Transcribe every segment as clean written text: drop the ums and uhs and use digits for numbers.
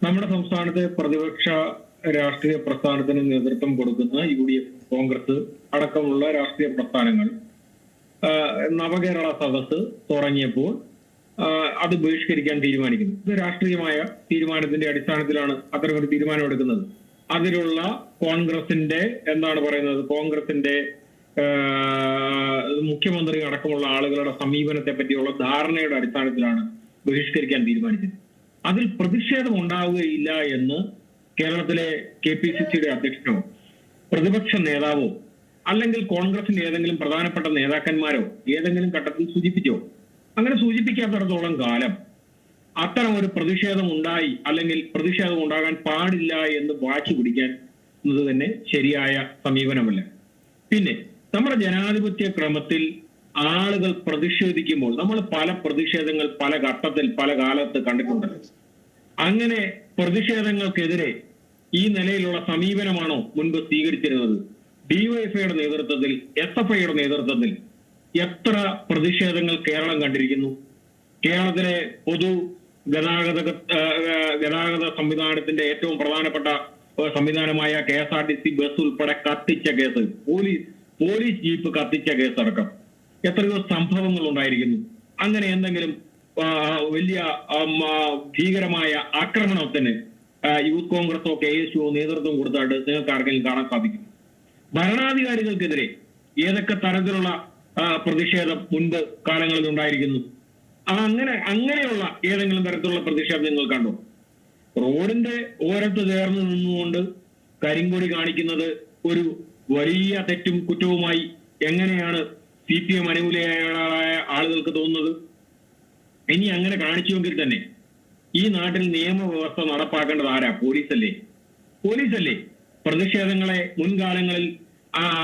നമ്മുടെ സംസ്ഥാനത്തെ പ്രതിപക്ഷ രാഷ്ട്രീയ പ്രസ്ഥാനത്തിന് നേതൃത്വം കൊടുക്കുന്ന UDF, കോൺഗ്രസ് അടക്കമുള്ള രാഷ്ട്രീയ പ്രസ്ഥാനങ്ങൾ നവകേരള സദസ്സ് തുടങ്ങിയപ്പോൾ അത് ബഹിഷ്കരിക്കാൻ തീരുമാനിക്കുന്നു. ഇത് രാഷ്ട്രീയമായ തീരുമാനത്തിന്റെ അടിസ്ഥാനത്തിലാണ് അത്തരമൊരു തീരുമാനമെടുക്കുന്നത്. അതിലുള്ള കോൺഗ്രസിന്റെ കോൺഗ്രസിന്റെ മുഖ്യമന്ത്രി അടക്കമുള്ള ആളുകളുടെ സമീപനത്തെ പറ്റിയുള്ള ധാരണയുടെ അടിസ്ഥാനത്തിലാണ് ബഹിഷ്കരിക്കാൻ തീരുമാനിച്ചത്. അതിൽ പ്രതിഷേധം ഉണ്ടാവുകയില്ല എന്ന് കേരളത്തിലെ KPCCയുടെ അധ്യക്ഷനോ പ്രതിപക്ഷ നേതാവോ അല്ലെങ്കിൽ കോൺഗ്രസിന്റെ ഏതെങ്കിലും പ്രധാനപ്പെട്ട നേതാക്കന്മാരോ ഏതെങ്കിലും ഘട്ടത്തിൽ സൂചിപ്പിച്ചോ? അങ്ങനെ സൂചിപ്പിക്കാത്തിടത്തോളം കാലം അത്തരം ഒരു പ്രതിഷേധം ഉണ്ടായി അല്ലെങ്കിൽ പ്രതിഷേധം ഉണ്ടാകാൻ പാടില്ല എന്ന് വാശി പിടിക്കാൻ തന്നെ ശരിയായ സമീപനമല്ല. പിന്നെ നമ്മുടെ ജനാധിപത്യ ക്രമത്തിൽ ആളുകൾ പ്രതിഷേധിക്കുമ്പോൾ നമ്മൾ പല പ്രതിഷേധങ്ങൾ പല ഘട്ടത്തിൽ പല കാലത്ത് കണ്ടിട്ടുണ്ട്. അങ്ങനെ പ്രതിഷേധങ്ങൾക്കെതിരെ ഈ നിലയിലുള്ള സമീപനമാണോ മുൻപ് സ്വീകരിച്ചിരുന്നത്? DYFIയുടെ നേതൃത്വത്തിൽ, SFIയുടെ നേതൃത്വത്തിൽ എത്ര പ്രതിഷേധങ്ങൾ കേരളം കണ്ടിരിക്കുന്നു? കേരളത്തിലെ പൊതു ഗതാഗത സംവിധാനത്തിന്റെ ഏറ്റവും പ്രധാനപ്പെട്ട സംവിധാനമായ KSRTC ബസ് ഉൾപ്പെടെ കത്തിച്ച കേസ്, പോലീസ് ജീപ്പ് കത്തിച്ച കേസ് അടക്കം എത്രയോ സംഭവങ്ങൾ ഉണ്ടായിരിക്കുന്നു. അങ്ങനെ എന്തെങ്കിലും വലിയ ഭീകരമായ ആക്രമണത്തിന് യൂത്ത് കോൺഗ്രസോ KSU നേതൃത്വം കൊടുത്തായിട്ട് നിങ്ങൾക്ക് ആർക്കെങ്കിലും കാണാൻ സാധിക്കും? ഭരണാധികാരികൾക്കെതിരെ ഏതൊക്കെ തരത്തിലുള്ള പ്രതിഷേധം മുൻപ് കാലങ്ങളിൽ ഉണ്ടായിരിക്കുന്നു? അങ്ങനെയുള്ള ഏതെങ്കിലും തരത്തിലുള്ള പ്രതിഷേധം നിങ്ങൾ കണ്ടോ? റോഡിന്റെ ഓരത്ത് ചേർന്ന് നിന്നുകൊണ്ട് കരിങ്കൊടി കാണിക്കുന്നത് ഒരു വലിയ തെറ്റും കുറ്റവുമായി എങ്ങനെയാണ് CPM അനുകൂലിയായ ആളുകൾക്ക് തോന്നുന്നത്? ഇനി അങ്ങനെ കാണിച്ചുവെങ്കിൽ തന്നെ ഈ നാട്ടിൽ നിയമവ്യവസ്ഥ നടപ്പാക്കേണ്ടത് ആരാ? പോലീസല്ലേ. പ്രതിഷേധങ്ങളെ മുൻകാലങ്ങളിൽ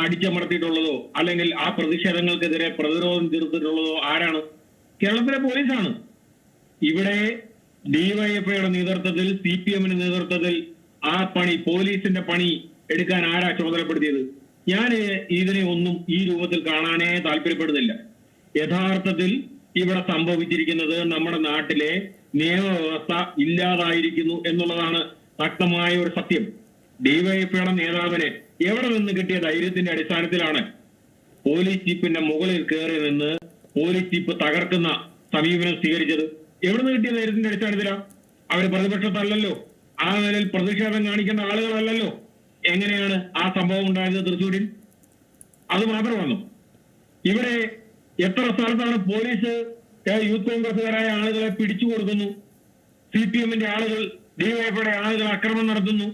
അടിച്ചമർത്തിയിട്ടുള്ളതോ അല്ലെങ്കിൽ ആ പ്രതിഷേധങ്ങൾക്കെതിരെ പ്രതിരോധം തീർത്തിട്ടുള്ളതോ ആരാണ്? കേരളത്തിലെ പോലീസാണ്. ഇവിടെ DYFIയുടെ നേതൃത്വത്തിൽ, CPMന്റെ നേതൃത്വത്തിൽ ആ പണി, പോലീസിന്റെ പണി എടുക്കാൻ ആരാ ചുമതലപ്പെടുത്തിയത്? ഞാൻ ഇതിനെ ഒന്നും ഈ രൂപത്തിൽ കാണാനേ താല്പര്യപ്പെടുന്നില്ല. യഥാർത്ഥത്തിൽ ഇവിടെ സംഭവിച്ചിരിക്കുന്നത് നമ്മുടെ നാട്ടിലെ നിയമവ്യവസ്ഥ ഇല്ലാതായിരിക്കുന്നു എന്നുള്ളതാണ് ശക്തമായ ഒരു സത്യം. DYFIയുടെ നേതാവിന് എവിടെ നിന്ന് കിട്ടിയ ധൈര്യത്തിന്റെ അടിസ്ഥാനത്തിലാണ് പോലീസ് ജീപ്പിന്റെ മുകളിൽ കയറി നിന്ന് പോലീസ് ജീപ്പ് തകർക്കുന്ന സമീപനം സ്വീകരിച്ചത്? എവിടെ നിന്ന് കിട്ടിയ ധൈര്യത്തിന്റെ അടിസ്ഥാനത്തിലാണ്? അവർ പ്രതിപക്ഷത്തല്ലല്ലോ, ആ നിലയിൽ പ്രതിഷേധം കാണിക്കേണ്ട ആളുകളല്ലല്ലോ. എങ്ങനെയാണ് ആ സംഭവം ഉണ്ടായത് തൃശ്ശൂരിൽ? അത് മാത്രമാണോ? ഇവിടെ എത്ര സ്ഥലത്താണ് പോലീസ് യൂത്ത് കോൺഗ്രസുകാരായ ആളുകളെ പിടിച്ചു കൊടുക്കുന്നു? CPMന്റെ ആളുകൾ, DYFIയുടെ ആളുകൾ അക്രമം നടത്തുന്നു.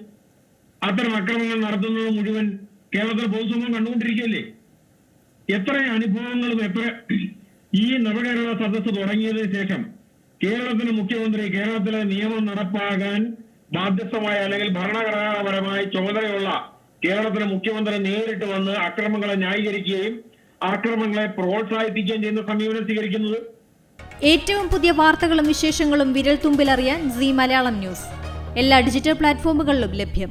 അത്തരം അക്രമങ്ങൾ നടത്തുന്നത് മുഴുവൻ കേരളത്തിലെ പൊതുസമൂഹം കണ്ടുകൊണ്ടിരിക്കുകയല്ലേ? എത്ര അനുഭവങ്ങളും ഈ നവകേരള സദസ്സ് തുടങ്ങിയതിനു ശേഷം കേരളത്തിലെ മുഖ്യമന്ത്രി കേരളത്തിലെ നിയമം നടപ്പാക്കാൻ ബാധ്യസ്ഥമായ അല്ലെങ്കിൽ ഭരണഘടനാപരമായി ചുമതലയുള്ള കേരളത്തിലെ മുഖ്യമന്ത്രി നേരിട്ട് വന്ന് അക്രമങ്ങളെ ന്യായീകരിക്കുകയും അക്രമങ്ങളെ പ്രോത്സാഹിപ്പിക്കുകയും ചെയ്യുന്ന സമീപനം സ്വീകരിക്കുന്നത്? ഏറ്റവും പുതിയ വാർത്തകളും വിശേഷങ്ങളും വിരൽ തുമ്പിലറിയാൻ Zee മലയാളം ന്യൂസ് എല്ലാ ഡിജിറ്റൽ പ്ലാറ്റ്ഫോമുകളിലും ലഭ്യം.